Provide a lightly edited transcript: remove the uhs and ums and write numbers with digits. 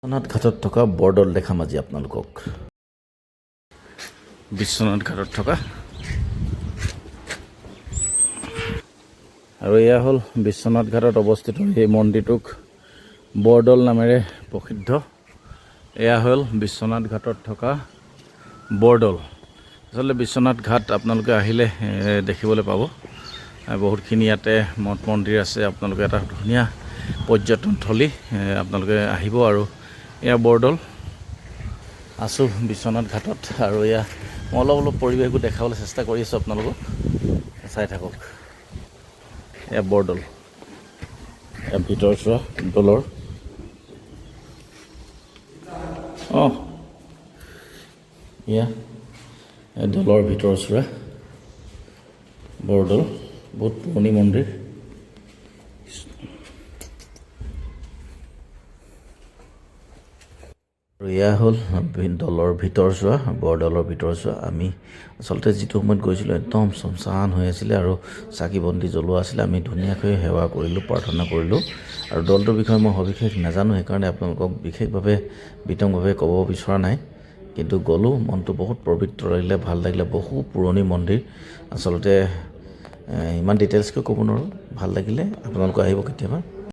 বিশ্বনাথ ঘাটত থকা বৰদল দেখাম আজি আপোনালোকক। বিশ্বনাথ ঘাটত থকা আৰু এয়া হ'ল বিশ্বনাথ ঘাটত অৱস্থিত এই মন্দিৰটোক বৰদল নামেৰে প্ৰসিদ্ধ। এয়া হ'ল বিশ্বনাথ ঘাটত থকা বৰদল। আচলতে বিশ্বনাথ ঘাট আপোনালোকে আহিলে দেখিবলৈ পাব। বহুতখিনি ইয়াতে মঠ মন্দিৰ আছে। আপোনালোকে এটা ধুনীয়া পৰ্যটনথলী আপোনালোকে আহিব। আৰু এয়া বৰদল, আছোঁ বিশ্বনাথ ঘাটত। আৰু এয়া মই অলপ পৰিৱেশবোৰ দেখাবলৈ চেষ্টা কৰি আছোঁ আপোনালোকক, চাই থাকক। এয়া বৰদল, এয়া ভিতৰ চোৱা দলৰ। এয়া দলৰ ভিতৰ চোৱা বৰদল, বহুত পুৰণি মন্দিৰ। আৰু এয়া হ'ল দলৰ ভিতৰ চোৱা, বৰদলৰ ভিতৰ চোৱা। আমি আচলতে যিটো সময়ত গৈছিলোঁ একদম চমচান হৈ আছিলে আৰু চাকি বন্তি জ্বলোৱা আছিলে। আমি ধুনীয়াকৈ সেৱা কৰিলোঁ, প্ৰাৰ্থনা কৰিলোঁ। আৰু দলটোৰ বিষয়ে মই সবিশেষ নাজানো, সেইকাৰণে আপোনালোকক বিশেষভাৱে বিতংভাৱে ক'ব বিচৰা নাই। কিন্তু গ'লোঁ, মনটো বহুত পবিত্ৰ লাগিলে, ভাল লাগিলে। বহু পুৰণি মন্দিৰ, আচলতে ইমান ডিটেইলছকৈ ক'ব নোৱাৰোঁ। ভাল লাগিলে, আপোনালোকে আহিব কেতিয়াবা।